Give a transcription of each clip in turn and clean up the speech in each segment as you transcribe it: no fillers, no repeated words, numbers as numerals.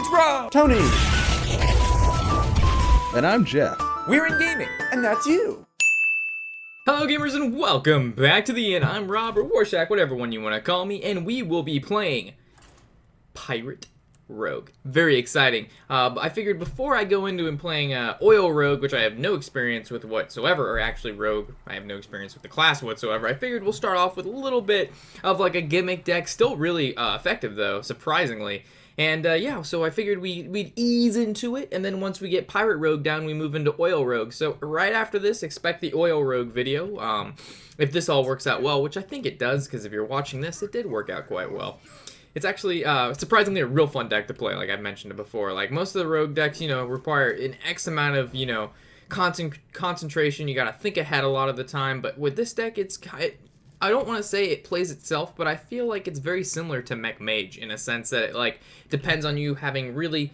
It's Rob! Tony! And I'm Jeff. We're in gaming. And that's you. Hello gamers and welcome back to the inn. I'm Rob or Warshack, whatever one you want to call me, and we will be playing Pirate Rogue. Very exciting. I figured before I go into and playing Oil Rogue, which I have no experience with whatsoever, or actually Rogue, I have no experience with the class whatsoever, I figured we'll start off with a little bit of like a gimmick deck, still really effective though, surprisingly. And yeah, so I figured we'd ease into it, and then once we get Pirate Rogue down, we move into Oil Rogue. So right after this, expect the Oil Rogue video, if this all works out well, which I think it does, because if you're watching this, it did work out quite well. It's actually surprisingly a real fun deck to play, like I've mentioned it before. Like most of the Rogue decks, you know, require an X amount of, you know, concentration. You gotta think ahead a lot of the time, but with this deck, I don't want to say it plays itself, but I feel like it's very similar to Mech Mage in a sense that it like depends on you having really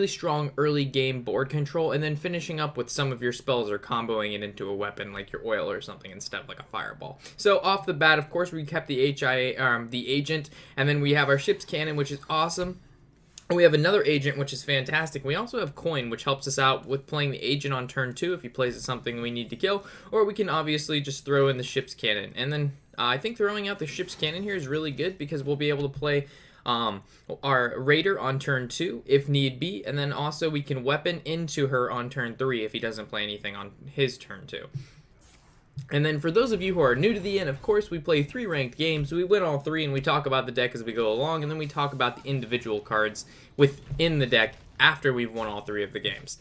strong early game board control, and then finishing up with some of your spells or comboing it into a weapon like your oil or something instead of like a fireball. So off the bat, of course, we kept the the agent, and then we have our ship's cannon, which is awesome. We have another agent, which is fantastic. We also have coin, which helps us out with playing the agent on turn 2 if he plays something we need to kill, or we can obviously just throw in the ship's cannon. And then I think throwing out the ship's cannon here is really good because we'll be able to play our raider on turn 2 if need be, and then also we can weapon into her on turn 3 if he doesn't play anything on his turn 2. And then for those of you who are new to the inn, of course, we play 3 ranked games. We win all 3, and we talk about the deck as we go along, and then we talk about the individual cards within the deck after we've won all 3 of the games.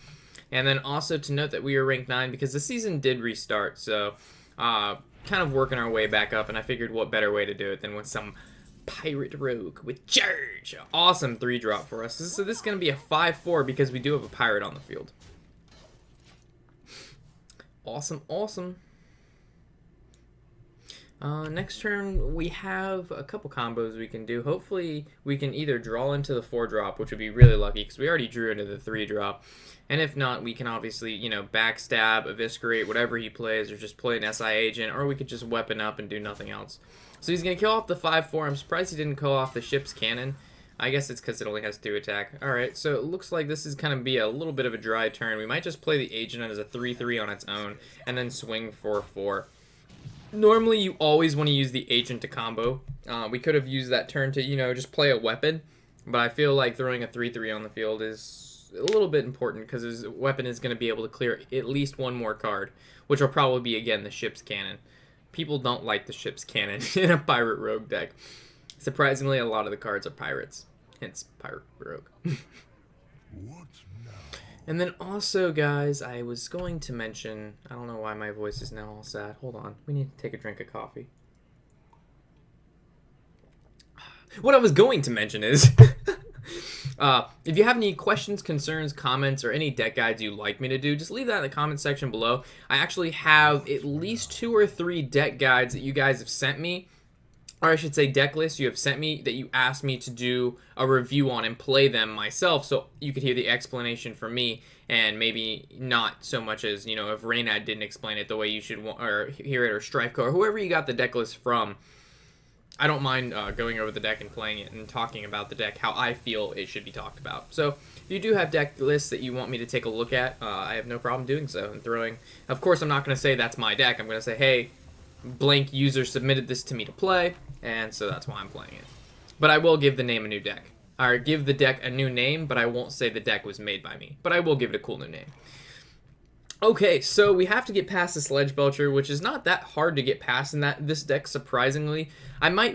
And then also to note that we are ranked 9 because the season did restart, so kind of working our way back up, and I figured what better way to do it than with some Pirate Rogue with Charge. Awesome 3-drop for us. So this is going to be a 5-4 because we do have a pirate on the field. Awesome, awesome. Next turn, we have a couple combos we can do. Hopefully, we can either draw into the 4-drop, which would be really lucky, because we already drew into the 3-drop. And if not, we can obviously, you know, backstab, eviscerate, whatever he plays, or just play an SI agent, or we could just weapon up and do nothing else. So he's going to kill off the 5-4. I'm surprised he didn't kill off the ship's cannon. I guess it's because it only has 2 attack. Alright, so it looks like this is going to be a little bit of a dry turn. We might just play the agent as a 3-3 on its own, and then swing 4-4. Normally, you always want to use the agent to combo. We could have used that turn to, you know, just play a weapon. But I feel like throwing a 3-3 on the field is a little bit important because his weapon is going to be able to clear at least one more card, which will probably be, again, the ship's cannon. People don't like the ship's cannon in a Pirate Rogue deck. Surprisingly, a lot of the cards are pirates. Hence, Pirate Rogue. And then also, guys, I was going to mention, I don't know why my voice is now all sad. Hold on. We need to take a drink of coffee. What I was going to mention is, if you have any questions, concerns, comments, or any deck guides you'd like me to do, just leave that in the comment section below. I actually have at least 2 or 3 deck guides that you guys have sent me, or I should say deck lists you have sent me that you asked me to do a review on and play them myself, so you could hear the explanation from me, and maybe not so much as, you know, if Reynad didn't explain it the way you should want, or hear it, or Strifeco, or whoever you got the deck list from. I don't mind going over the deck and playing it and talking about the deck how I feel it should be talked about. So if you do have deck lists that you want me to take a look at, I have no problem doing so and throwing. Of course, I'm not going to say that's my deck. I'm going to say, hey, blank user submitted this to me to play, and so that's why I'm playing it. But I will give the name a new deck. Or give the deck a new name, but I won't say the deck was made by me. But I will give it a cool new name. Okay, so we have to get past the Sledge Belcher, which is not that hard to get past in this deck, surprisingly. I might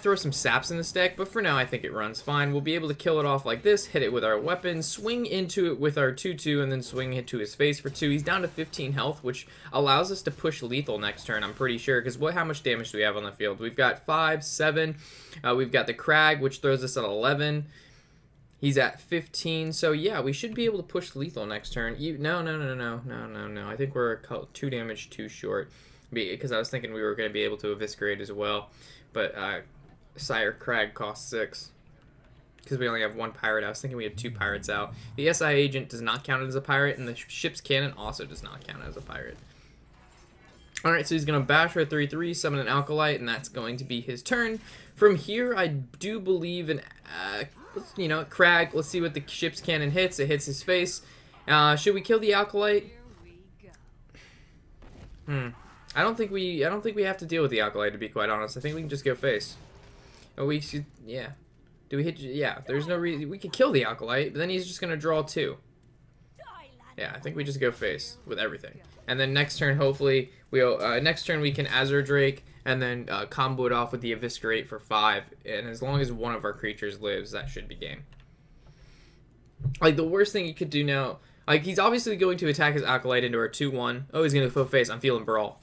throw some saps in this deck, but for now I think it runs fine. We'll be able to kill it off like this, hit it with our weapon, swing into it with our 2-2, and then swing it to his face for 2. He's down to 15 health, which allows us to push lethal next turn, I'm pretty sure, because how much damage do we have on the field? We've got 5, 7, we've got the Crag, which throws us at 11. He's at 15, so yeah, we should be able to push lethal next turn. No. I think we're 2 damage too short, because I was thinking we were going to be able to eviscerate as well, but Sire Crag costs 6, because we only have 1 pirate. I was thinking we had 2 pirates out. The SI agent does not count as a pirate, and the ship's cannon also does not count as a pirate. Alright, so he's going to bash her 3-3, summon an Alkalite, and that's going to be his turn. From here, I do believe let's, you know, Crag. Let's see what the ship's cannon hits. It hits his face. Should we kill the Acolyte? I don't think we have to deal with the Acolyte, to be quite honest. I think we can just go face. Oh, we should, yeah. Do we hit? Yeah. There's no reason we could kill the Acolyte, but then he's just gonna draw 2. Yeah, I think we just go face with everything. And then next turn, hopefully, next turn we can Azure Drake and then combo it off with the Eviscerate for 5. And as long as one of our creatures lives, that should be game. Like, the worst thing you could do now, like, he's obviously going to attack his Acolyte into our 2-1. Oh, he's going to full face. I'm feeling Brawl.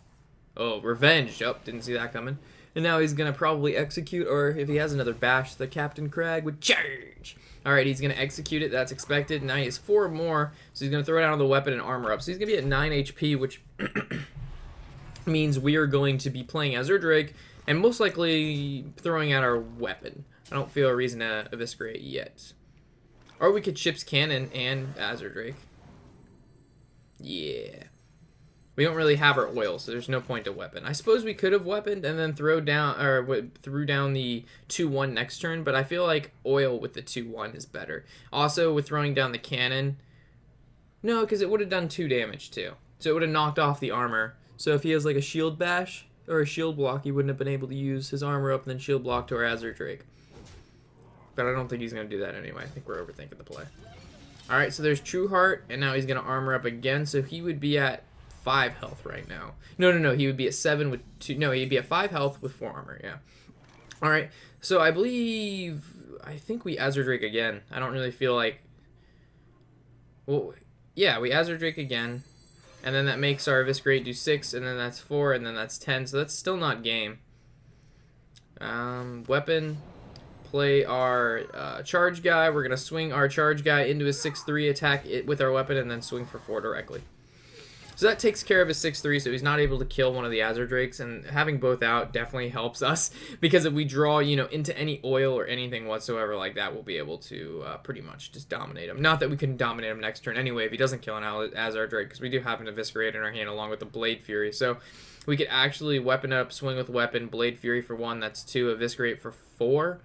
Oh, Revenge. Oh, didn't see that coming. And now he's going to probably execute, or if he has another bash, the Captain Crag would charge. Alright, he's going to execute it. That's expected. Now he has 4 more, so he's going to throw down the weapon and armor up. So he's going to be at 9 HP, which means we are going to be playing Azure Drake and most likely throwing out our weapon. I don't feel a reason to Eviscerate yet. Or we could Ship's Cannon and Azure Drake. Yeah. We don't really have our oil, so there's no point to weapon. I suppose we could have weaponed and then threw down the 2-1 next turn, but I feel like oil with the 2-1 is better. Also, with throwing down the cannon, no, because it would have done 2 damage too. So it would have knocked off the armor. So if he has like a shield bash or a shield block, he wouldn't have been able to use his armor up and then shield block to our Azure Drake. But I don't think he's going to do that anyway. I think we're overthinking the play. Alright, so there's True Heart, and now he's going to armor up again, so he would be at 5 health right now. No, he would be at 7 with 2. No, he'd be at 5 health with 4 armor, yeah. Alright, so I think we Azure Drake again. I don't really feel like... Well, yeah, we Azure Drake again. And then that makes our Eviscerate do 6, and then that's 4, and then that's 10. So that's still not game. Weapon. Play our charge guy. We're going to swing our charge guy into his 6-3, attack it with our weapon, and then swing for 4 directly. So that takes care of his 6-3, so he's not able to kill one of the Azure Drakes, and having both out definitely helps us, because if we draw, you know, into any oil or anything whatsoever like that, we'll be able to pretty much just dominate him. Not that we can dominate him next turn anyway if he doesn't kill an Azure Drake, because we do have an Eviscerate in our hand along with the Blade Fury, so we could actually weapon up, swing with weapon, Blade Fury for 1, that's 2, Eviscerate for 4.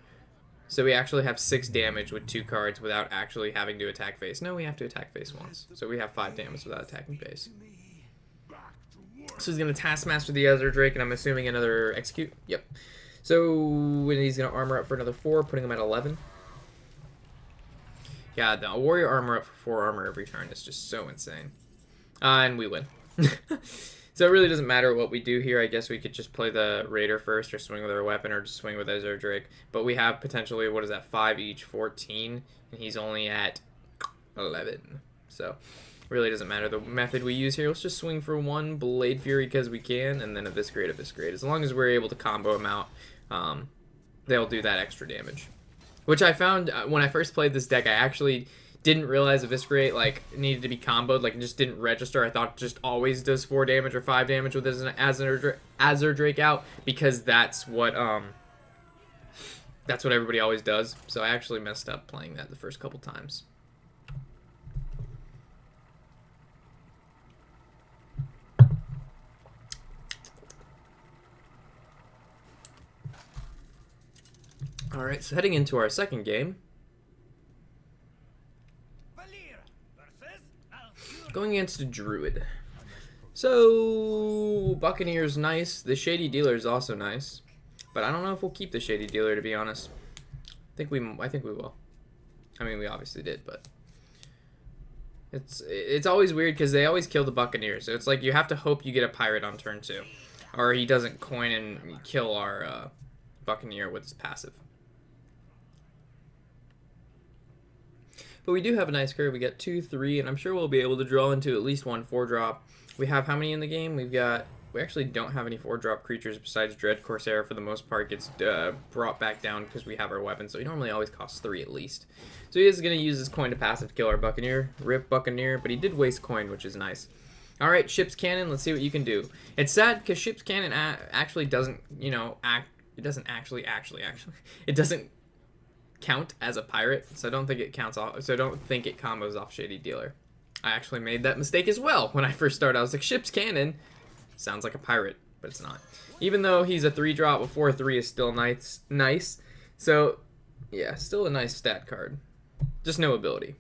So we actually have 6 damage with 2 cards without actually having to attack face. No, we have to attack face once. So we have 5 damage without attacking face. So he's going to Taskmaster the Azure Drake, and I'm assuming another Execute. Yep. So he's going to armor up for another 4, putting him at 11. Yeah, the Warrior armor up for 4 armor every turn is just so insane. And we win. So it really doesn't matter what we do here. I guess we could just play the Raider first, or swing with our weapon, or just swing with Azure Drake. But we have potentially, what is that, 5 each, 14, and he's only at 11. So it really doesn't matter the method we use here. Let's just swing for 1 Blade Fury because we can, and then Eviscerate. As long as we're able to combo him out, they'll do that extra damage. Which I found when I first played this deck, I actually didn't realize Eviscerate like needed to be comboed, like it just didn't register. I thought it just always does 4 damage or 5 damage with his Azure Drake out, because that's what everybody always does. So I actually messed up playing that the first couple times. Alright, so heading into our second game. Going against a Druid. So, Buccaneer's nice. The Shady Dealer is also nice. But I don't know if we'll keep the Shady Dealer, to be honest. I think we will. I mean, we obviously did, but... It's always weird, because they always kill the Buccaneer. So it's like you have to hope you get a Pirate on turn 2. Or he doesn't coin and kill our Buccaneer with his passive. But we do have a nice curve. We got 2, 3, and I'm sure we'll be able to draw into at least 1 4-drop. We have how many in the game? We actually don't have any 4-drop creatures besides Dread Corsair. For the most part, gets brought back down because we have our weapon. So he normally always costs 3 at least. So he is going to use his coin to passive to kill our Buccaneer. Rip Buccaneer, but he did waste coin, which is nice. Alright, Ship's Cannon, let's see what you can do. It's sad because Ship's Cannon actually doesn't, you know, it doesn't actually, it doesn't count as a pirate, so I don't think it counts off, so I don't think it combos off Shady Dealer. I actually made that mistake as well when I first started. I was like, Ship's Cannon sounds like a pirate, but it's not. Even though he's a 3-drop before 3 is still nice. So, Yeah, still a nice stat card. Just no ability.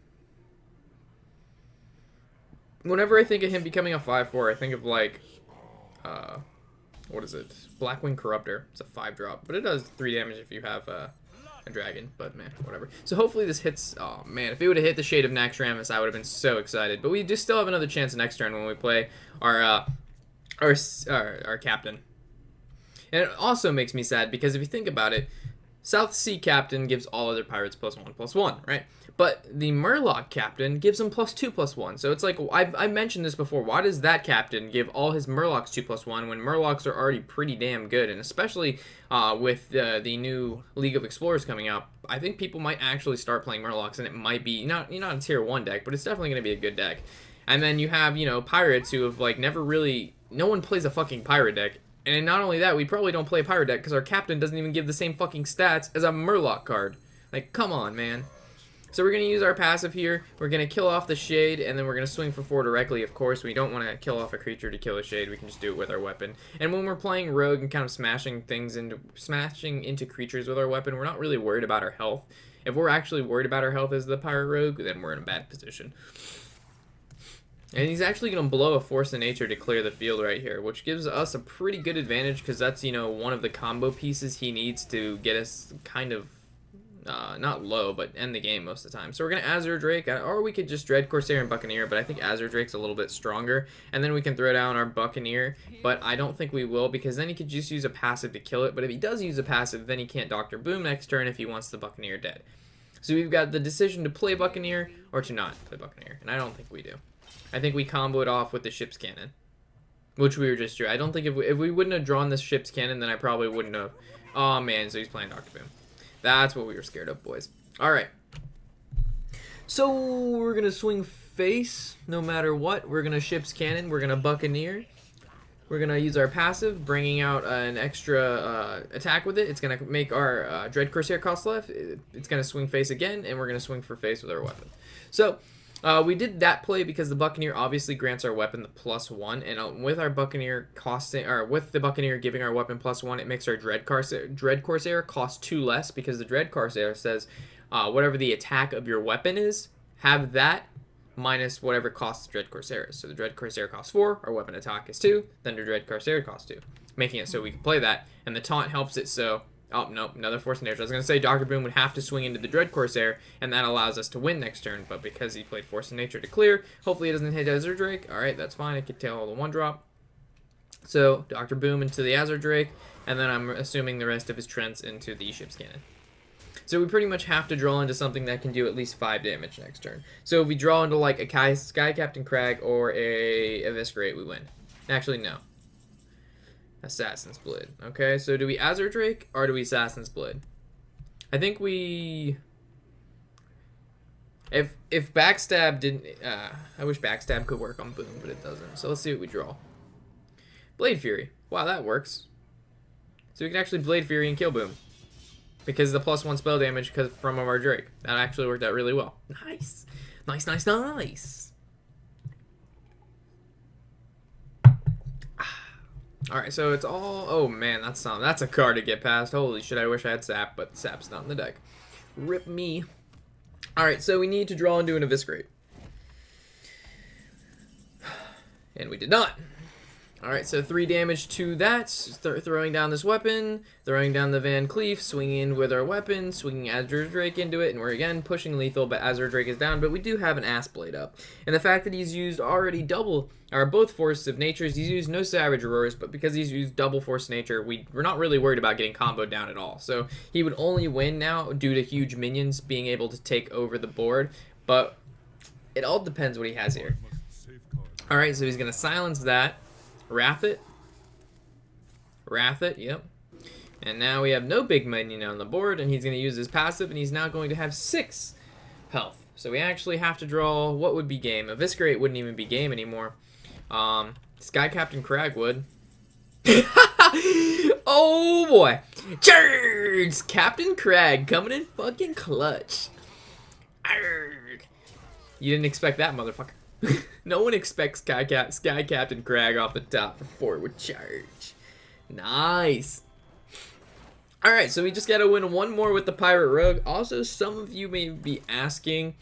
Whenever I think of him becoming a 5/4, I think of like, what is it? Blackwing Corruptor. It's a 5-drop, but it does 3 damage if you have a dragon. But man, whatever. So hopefully this hits. Oh man, if it would have hit the Shade of Naxxramas, I would have been so excited. But we just still have another chance next turn when we play our captain. And it also makes me sad because if you think about it, South Sea Captain gives all other pirates +1/+1, right? But the Murloc Captain gives them +2/+1. So it's like, I mentioned this before, why does that captain give all his Murlocs 2/1 when Murlocs are already pretty damn good? And especially with the new League of Explorers coming out, I think people might actually start playing Murlocs, and it might be, not a tier 1 deck, but it's definitely going to be a good deck. And then you have, you know, pirates who have, like, never really, no one plays a fucking pirate deck. And not only that, we probably don't play a pirate deck because our captain doesn't even give the same fucking stats as a Murloc card. Like, come on, man. So we're going to use our passive here. We're going to kill off the Shade, and then we're going to swing for 4 directly, of course. We don't want to kill off a creature to kill a Shade. We can just do it with our weapon. And when we're playing Rogue and kind of smashing into creatures with our weapon, we're not really worried about our health. If we're actually worried about our health as the Pirate Rogue, then we're in a bad position. And he's actually going to blow a Force of Nature to clear the field right here, which gives us a pretty good advantage because that's, you know, one of the combo pieces he needs to get us kind of, not low, but end the game most of the time. So we're going to Azure Drake, or we could just Dread Corsair and Buccaneer, but I think Azure Drake's a little bit stronger. And then we can throw down our Buccaneer, but I don't think we will because then he could just use a passive to kill it. But if he does use a passive, then he can't Dr. Boom next turn if he wants the Buccaneer dead. So we've got the decision to play Buccaneer or to not play Buccaneer, and I don't think we do. I think we combo it off with the ship's cannon, which we were just drew. I don't think if we wouldn't have drawn this ship's cannon, then I probably wouldn't have. Oh man, so he's playing Dr. Boom. That's what we were scared of, boys. All right. So we're gonna swing face no matter what. We're gonna ship's cannon. We're gonna Buccaneer. We're gonna use our passive, bringing out an extra attack with it. It's gonna make our Dread Corsair cost less. It's gonna swing face again, and we're gonna swing for face with our weapon. So. We did that play because the Buccaneer obviously grants our weapon the +1, and with our Buccaneer costing, or with the Buccaneer giving our weapon +1, it makes our Dread Corsair cost 2 less because the Dread Corsair says whatever the attack of your weapon is, have that minus whatever cost the Dread Corsair is. So the Dread Corsair costs 4, our weapon attack is 2, then the Dread Corsair costs 2, making it so we can play that, and the taunt helps it so. Oh, no, another Force of Nature. I was going to say Dr. Boom would have to swing into the Dread Corsair, and that allows us to win next turn, but because he played Force of Nature to clear, hopefully it doesn't hit Azure Drake. Alright, that's fine. I could tail the 1-drop. So, Dr. Boom into the Azure Drake, and then I'm assuming the rest of his Trents into the ship's cannon. So we pretty much have to draw into something that can do at least 5 damage next turn. So if we draw into like a Sky Captain Crag or a Eviscerate, we win. Actually, no. Assassin's Blade. Okay, so do we Azure Drake or do we Assassin's Blade? I think we... If Backstab didn't... I wish Backstab could work on Boom, but it doesn't. So let's see what we draw. Blade Fury. Wow, that works. So we can actually Blade Fury and kill Boom. Because the +1 spell damage from our Drake. That actually worked out really well. Nice. Nice, nice, nice. Alright, so it's all... Oh, man, that's a card to get past. Holy shit, I wish I had Sap, but Sap's not in the deck. Rip me. Alright, so we need to draw into an Eviscerate. And we did not. Alright, so 3 damage to that. Throwing down this weapon. Throwing down the Van Cleef. Swinging in with our weapon. Swinging Azure Drake into it. And we're again pushing lethal, but Azure Drake is down. But we do have an Ass Blade up. And the fact that he's used already both Force of Natures. He's used no Savage Roars, but because he's used double Force of Nature, we're not really worried about getting comboed down at all. So he would only win now due to huge minions being able to take over the board. But it all depends what he has here. Alright, so he's going to silence that. Wrath it, yep. And now we have no big minion on the board, and he's going to use his passive, and he's now going to have 6 health. So we actually have to draw what would be game. Eviscerate wouldn't even be game anymore. Sky Captain Crag would. Oh boy. Charge! Captain Crag coming in fucking clutch. Arrgh. You didn't expect that, motherfucker. No one expects Sky Captain Crag off the top for forward charge. Nice. Alright, so we just gotta win one more with the Pirate Rogue. Also, some of you may be asking,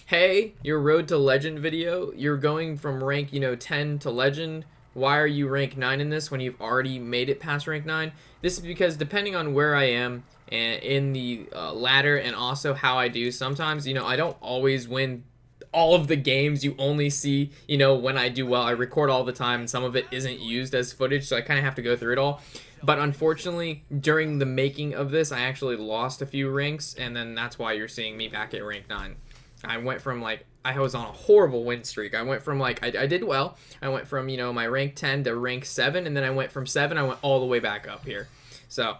hey, your Road to Legend video, you're going from rank, 10 to Legend. Why are you rank 9 in this when you've already made it past rank 9? This is because depending on where I am and in the ladder and also how I do, sometimes, I don't always win all of the games. You only see, when I do well. I record all the time and some of it isn't used as footage, so I kind of have to go through it all. But unfortunately, during the making of this, I actually lost a few ranks, and then that's why you're seeing me back at rank 9. I went from, I was on a horrible win streak. I went from, I did well. I went from, my rank 10 to rank 7, and then I went from 7, I went all the way back up here. So,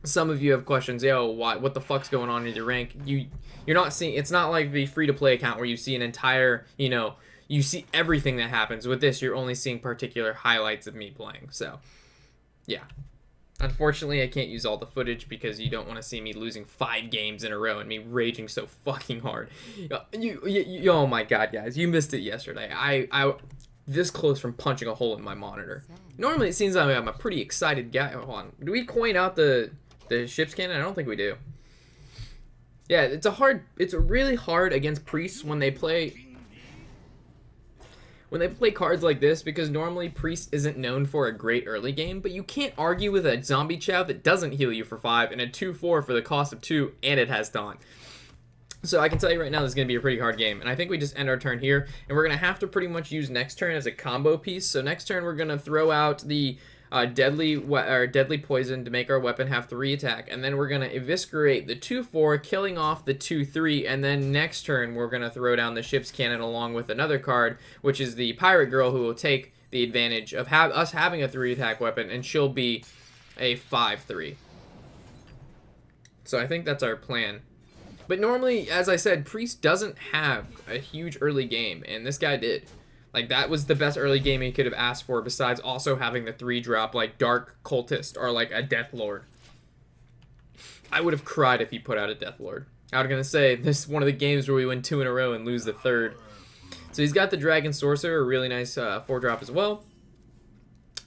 some of you have questions, yo, what the fuck's going on in your rank? You're not seeing, it's not like the free-to-play account where you see an entire, you see everything that happens. With this, you're only seeing particular highlights of me playing, so, yeah. Unfortunately, I can't use all the footage because you don't want to see me losing 5 games in a row and me raging so fucking hard. Oh my god, guys, you missed it yesterday. I this close from punching a hole in my monitor. Normally, it seems like I'm a pretty excited guy. Hold on, do we coin out the ship's cannon? I don't think we do. Yeah, it's really hard against priests when they play cards like this, because normally Priest isn't known for a great early game, but you can't argue with a zombie chow that doesn't heal you for 5 and a 2/4 for the cost of 2, and it has taunt. So I can tell you right now this is going to be a pretty hard game, and I think we just end our turn here, and we're going to have to pretty much use next turn as a combo piece. So next turn we're going to throw out the deadly poison to make our weapon have 3 attack, and then we're going to eviscerate the 2/4, killing off the 2/3, and then next turn we're going to throw down the ship's cannon along with another card, which is the pirate girl, who will take the advantage of us having a 3 attack weapon, and she'll be a 5/3. So I think that's our plan. But normally, as I said, Priest doesn't have a huge early game, and this guy did. That was the best early game he could have asked for, besides also having the 3-drop, Dark Cultist, or, a Death Lord. I would have cried if he put out a Death Lord. I was going to say, this is one of the games where we win 2 in a row and lose the 3rd. So he's got the Dragon Sorcerer, a really nice 4-drop as well.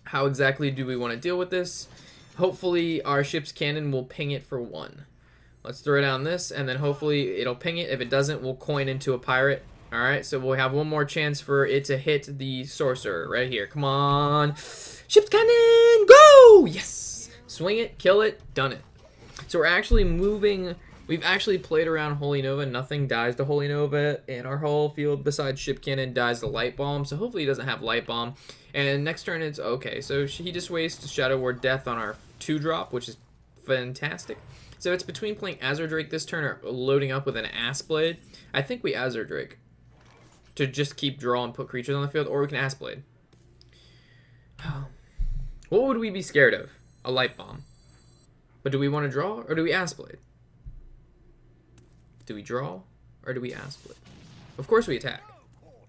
How exactly do we want to deal with this? Hopefully, our ship's cannon will ping it for 1. Let's throw down this, and then hopefully it'll ping it. If it doesn't, we'll coin into a pirate. Alright, so we'll have one more chance for it to hit the sorcerer right here. Come on. Ship's cannon! Go! Yes! Swing it, kill it, done it. So we're actually moving. We've actually played around Holy Nova. Nothing dies to Holy Nova in our whole field besides ship cannon dies to Light Bomb. So hopefully he doesn't have Light Bomb. And next turn it's okay. So he just wastes Shadow Ward Death on our 2-drop, which is fantastic. So it's between playing Azure Drake this turn or loading up with an Ass Blade. I think we Azure Drake to just keep draw and put creatures on the field, or we can Ass Blade. What would we be scared of? A Light Bomb. But do we want to draw, or do we Ass Blade? Do we draw, or do we Ass Blade? Of course we attack.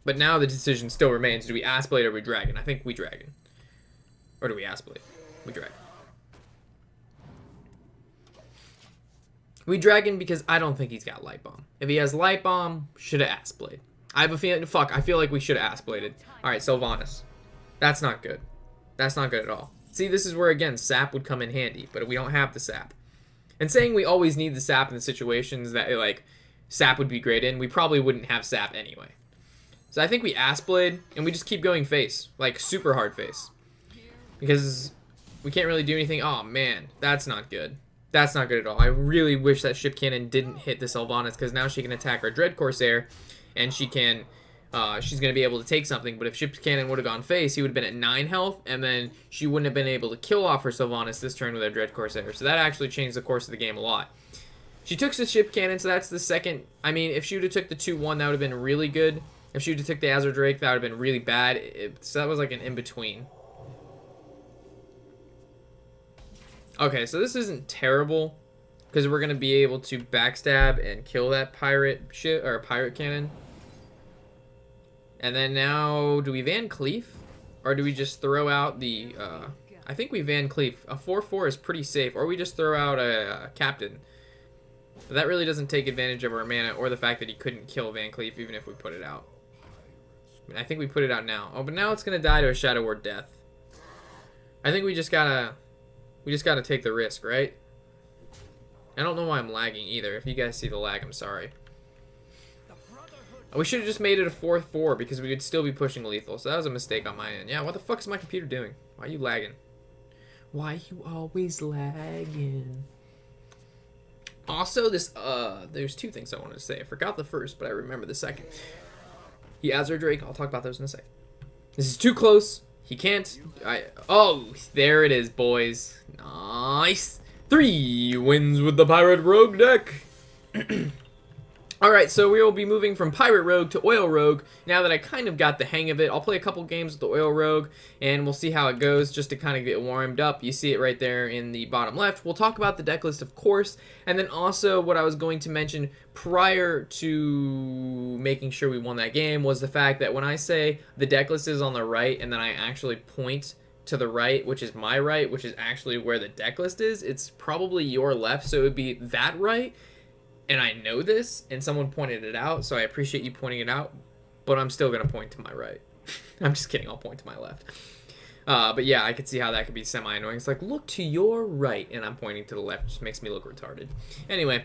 But now the decision still remains, do we Ass Blade or we Dragon? I think we Dragon. Or do we Ass Blade? We Dragon. We Dragon because I don't think he's got Light Bomb. If he has Light Bomb, should have Ass Blade. I have a feeling, I feel like we should have Ass Bladed. Alright, Sylvanas. That's not good. That's not good at all. See, this is where, again, sap would come in handy, but we don't have the sap. And saying we always need the sap in the situations that, sap would be great in, we probably wouldn't have sap anyway. So I think we Ass Blade, and we just keep going face. Super hard face. Because we can't really do anything. Oh, man. That's not good. That's not good at all. I really wish that ship cannon didn't hit the Sylvanas, because now she can attack our Dread Corsair, and she can, she's going to be able to take something. But if ship cannon would have gone face, he would have been at 9 health, and then she wouldn't have been able to kill off her Sylvanas this turn with her Dread Corsair. So that actually changed the course of the game a lot. She took the ship cannon, so that's the second. I mean, if she would have took the 2-1, that would have been really good. If she would have took the Azure Drake, that would have been really bad. So that was like an in-between. Okay, so this isn't terrible, because we're going to be able to backstab and kill that pirate ship, or pirate cannon. And then now, do we Van Cleef? Or do we just throw out the, I think we Van Cleef. A 4/4 is pretty safe. Or we just throw out a Captain. But that really doesn't take advantage of our mana, or the fact that he couldn't kill Van Cleef even if we put it out. I mean, I think we put it out now. Oh, but now it's going to die to a Shadow Ward Death. I think we just gotta We just got to take the risk, right? I don't know why I'm lagging either. If you guys see the lag, I'm sorry. We should have just made it a 4-4 because we could still be pushing lethal. So that was a mistake on my end. Yeah, what the fuck is my computer doing? Why are you lagging? Why are you always lagging? Also, there's two things I wanted to say. I forgot the first, but I remember the second. He has our Drake. I'll talk about those in a second. This is too close. He can't. Oh, there it is, boys. Nice. 3 wins with the Pirate Rogue deck. Alright, so we will be moving from Pirate Rogue to Oil Rogue. Now that I kind of got the hang of it, I'll play a couple games with the Oil Rogue, and we'll see how it goes just to kind of get warmed up. You see it right there in the bottom left. We'll talk about the deck list, of course, and then also what I was going to mention prior to making sure we won that game was the fact that when I say the deck list is on the right and then I actually point to the right, which is my right, which is actually where the deck list is, it's probably your left, so it would be that right. And I know this, and someone pointed it out, so I appreciate you pointing it out, but I'm still going to point to my right. I'm just kidding, I'll point to my left. But yeah, I could see how that could be semi-annoying. It's like, look to your right, and I'm pointing to the left. It just makes me look retarded. Anyway,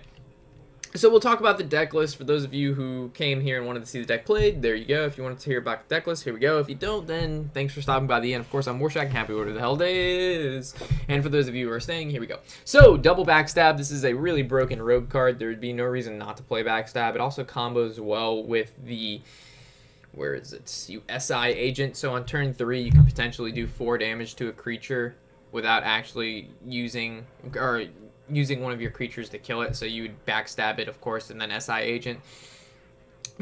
so we'll talk about the deck list. For those of you who came here and wanted to see the deck played, there you go. If you wanted to hear about the deck list, here we go. If you don't, then thanks for stopping by the end. Of course, I'm Warshack, and happy whatever the hell day is. And for those of you who are staying, here we go. So, double Backstab. This is a really broken rogue card. There would be no reason not to play Backstab. It also combos well with the... where is it? SI agent. So on turn 3, you can potentially do 4 damage to a creature without actually using one of your creatures to kill it. So you would backstab it, of course, and then SI agent.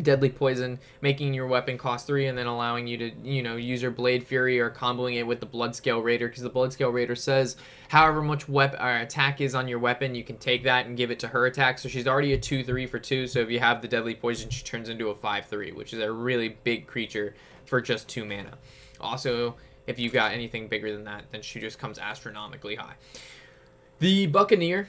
Deadly Poison, making your weapon cost 3 and then allowing you to, use your Blade Fury or comboing it with the Bloodscale Raider, because the Bloodscale Raider says however much attack is on your weapon, you can take that and give it to her attack. So she's already a 2/3 for 2, so if you have the Deadly Poison, she turns into a 5/3, which is a really big creature for just 2 mana. Also, if you got anything bigger than that, then she just comes astronomically high. The Buccaneer,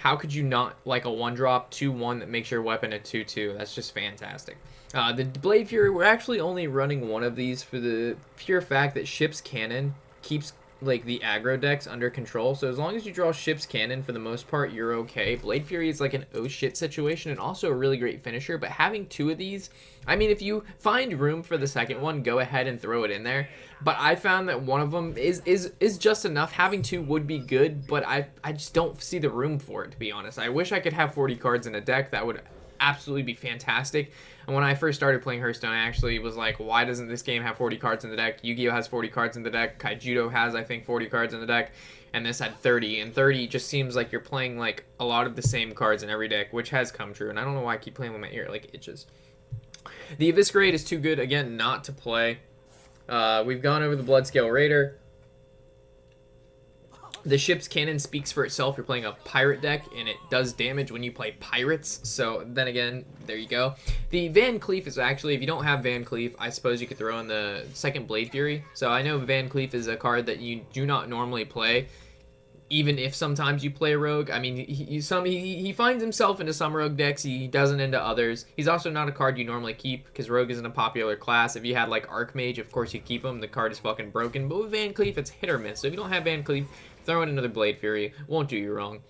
how could you not like a 1-drop 2/1 that makes your weapon a 2/2? That's just fantastic. The Blade Fury, we're actually only running one of these for the pure fact that Ship's Cannon keeps like the aggro decks under control. So as long as you draw Ship's Cannon, for the most part, you're okay. Blade Fury is like an oh shit situation and also a really great finisher, but having 2 of these, I mean, if you find room for the second one, go ahead and throw it in there. But I found that one of them is just enough. Having 2 would be good, but I just don't see the room for it, to be honest. I wish I could have 40 cards in a deck. That would absolutely be fantastic. And when I first started playing Hearthstone, I actually was like, why doesn't this game have 40 cards in the deck? Yu-Gi-Oh has 40 cards in the deck. Kaijudo has, I think, 40 cards in the deck. And this had 30. And 30 just seems like you're playing like a lot of the same cards in every deck, which has come true. And I don't know why I keep playing with my ear, like itches. The Eviscerate is too good, again, not to play. We've gone over the Bloodscale Raider. The Ship's Cannon speaks for itself. You're playing a pirate deck, and it does damage when you play pirates. So, then again, there you go. The Van Cleef is actually, if you don't have Van Cleef, I suppose you could throw in the second Blade Fury. So, I know Van Cleef is a card that you do not normally play, even if sometimes you play Rogue. I mean, he finds himself into some Rogue decks, he doesn't into others. He's also not a card you normally keep, because Rogue isn't a popular class. If you had, like, Archmage, of course you keep him. The card is fucking broken. But with Van Cleef, it's hit or miss. So, if you don't have Van Cleef, throw in another Blade Fury. Won't do you wrong.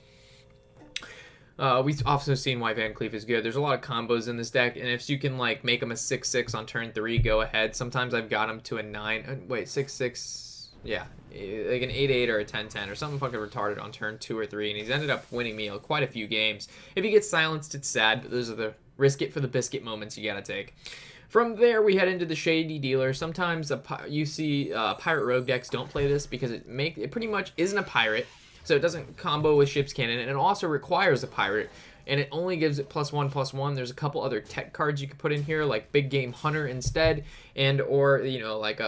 We've also seen why Van Cleef is good. There's a lot of combos in this deck, and if you can like make him a 6/6 on turn 3, go ahead. Sometimes I've got him to a 9. Wait, 6/6. Yeah, like an 8/8 or a 10/10 or something fucking retarded on turn 2 or 3, and he's ended up winning me quite a few games. If he gets silenced, it's sad, but those are the risk it for the biscuit moments you gotta take. From there, we head into the Shady Dealer. Sometimes you see Pirate Rogue decks don't play this because it pretty much isn't a pirate, so it doesn't combo with Ship's Cannon, and it also requires a pirate, and it only gives it +1/+1. There's a couple other tech cards you could put in here, like Big Game Hunter instead, and or like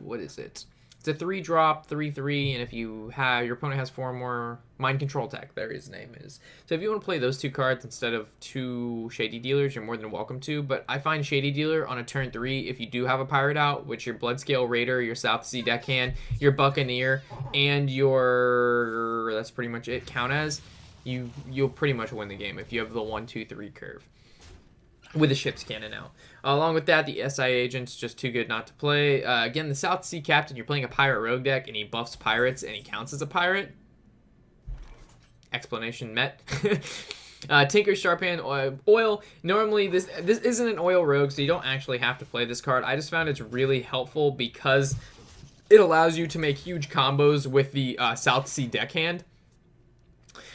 what is it? It's a 3-drop, 3/3, and if you have, your opponent has 4 more Mind Control Tech, there his name is. So if you want to play those 2 cards instead of 2 Shady Dealers, you're more than welcome to, but I find Shady Dealer on a turn 3, if you do have a pirate out, which your Bloodscale Raider, your South Sea Deckhand, your Buccaneer, and your, that's pretty much it, count as, you'll pretty much win the game if you have the 1, 2, 3 curve. With the Ship's Cannon out. Along with that, the SI Agent's just too good not to play. Again, the South Sea Captain, you're playing a Pirate Rogue deck, and he buffs pirates, and he counts as a pirate. explanation met. Tinker's Sharp Hand Oil. Normally, this isn't an oil rogue, so you don't actually have to play this card. I just found it's really helpful because it allows you to make huge combos with the South Sea deckhand.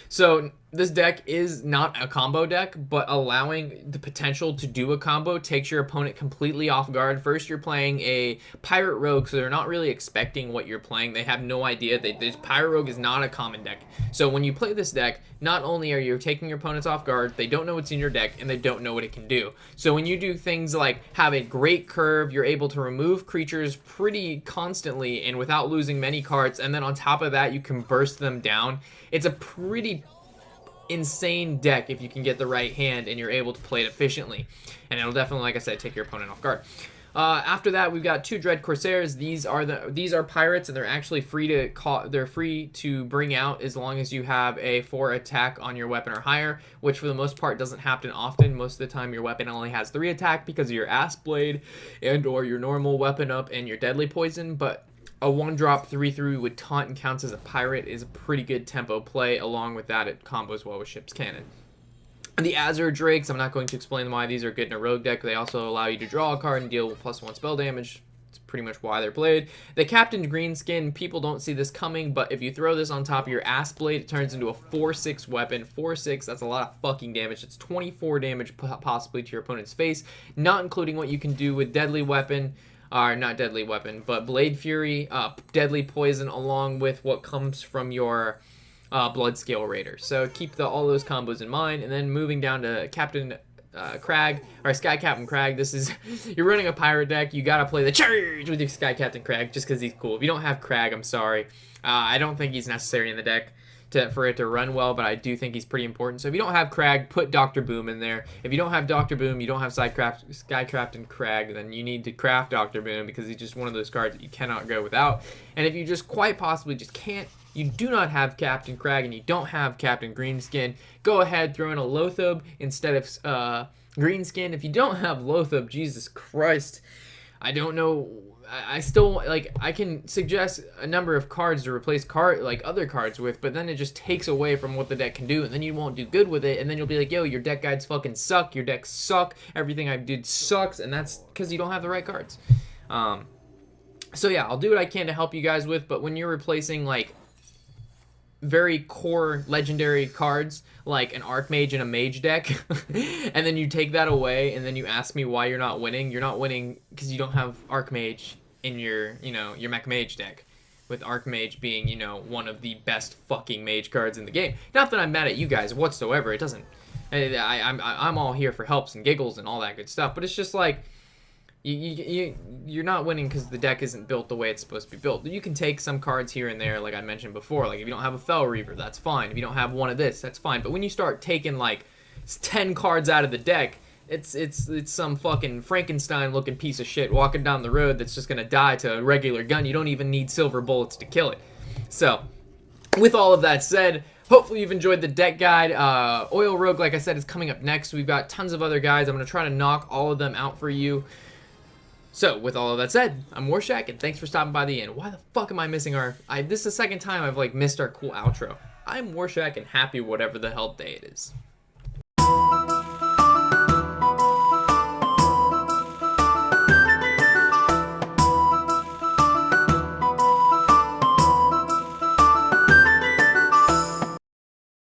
So this deck is not a combo deck, but allowing the potential to do a combo takes your opponent completely off guard. First, you're playing a Pirate Rogue, so they're not really expecting what you're playing. They have no idea. This Pirate Rogue is not a common deck. So when you play this deck, not only are you taking your opponents off guard, they don't know what's in your deck, and they don't know what it can do. So when you do things like have a great curve, you're able to remove creatures pretty constantly and without losing many cards, and then on top of that, you can burst them down. It's a pretty insane deck if you can get the right hand and you're able to play it efficiently, and it'll definitely, like I said, take your opponent off guard. After that, we've got 2 Dread Corsairs. These are pirates, and they're actually free to bring out as long as you have a 4 attack on your weapon or higher, which for the most part doesn't happen often. Most of the time your weapon only has 3 attack because of your Ass Blade and or your normal weapon up and your Deadly Poison, but a 1-drop 3/3 with Taunt and counts as a pirate is a pretty good tempo play. Along with that, it combos well with Ship's Cannon. And the Azure Drakes, I'm not going to explain why these are good in a rogue deck. They also allow you to draw a card and deal with +1 spell damage. It's pretty much why they're played. The Captain Greenskin, people don't see this coming, but if you throw this on top of your Ass Blade, it turns into a 4/6 weapon. 4/6, that's a lot of fucking damage. It's 24 damage possibly to your opponent's face, not including what you can do with Deadly Weapon. Not Deadly Weapon, but Blade Fury, Deadly Poison, along with what comes from your Bloodscale Raider. So keep all those combos in mind. And then moving down to Captain Crag, or Sky Captain Crag. This is, you're running a pirate deck, you gotta play the charge with your Sky Captain Crag just because he's cool. If you don't have Crag, I'm sorry. I don't think he's necessary in the deck for it to run well, but I do think he's pretty important. So if you don't have Crag, put Dr. Boom in there. If you don't have Dr. Boom, you don't have Sky Captain Crag, then you need to craft Dr. Boom because he's just one of those cards that you cannot go without. And if you just quite possibly just can't, you do not have Captain Crag and you don't have Captain Greenskin, go ahead, throw in a Lothab instead of Greenskin. If you don't have Lothab, Jesus Christ, I don't know. I still, like, I can suggest a number of cards to replace other cards with, but then it just takes away from what the deck can do, and then you won't do good with it, and then you'll be like, yo, your deck guides fucking suck, your decks suck, everything I did sucks, and that's because you don't have the right cards. So yeah, I'll do what I can to help you guys with, but when you're replacing, like, very core legendary cards like an Archmage and a Mage deck and then you take that away and then you ask me why you're not winning because you don't have Archmage in your your Mech Mage deck, with Archmage being one of the best fucking mage cards in the game. Not that I'm mad at you guys whatsoever, it doesn't, I'm all here for helps and giggles and all that good stuff, but it's just like you're not winning because the deck isn't built the way it's supposed to be built. You can take some cards here and there, like I mentioned before. Like if you don't have a Fel Reaver, that's fine. If you don't have one of this, that's fine. But when you start taking like 10 cards out of the deck, it's some fucking Frankenstein-looking piece of shit walking down the road that's just gonna die to a regular gun. You don't even need silver bullets to kill it. So, with all of that said, hopefully you've enjoyed the deck guide. Oil Rogue, like I said, is coming up next. We've got tons of other guides. I'm gonna try to knock all of them out for you. So, with all of that said, I'm Warshack, and thanks for stopping by the inn. Why the fuck am I missing this is the second time I've, like, missed our cool outro. I'm Warshack, and happy whatever the hell day it is.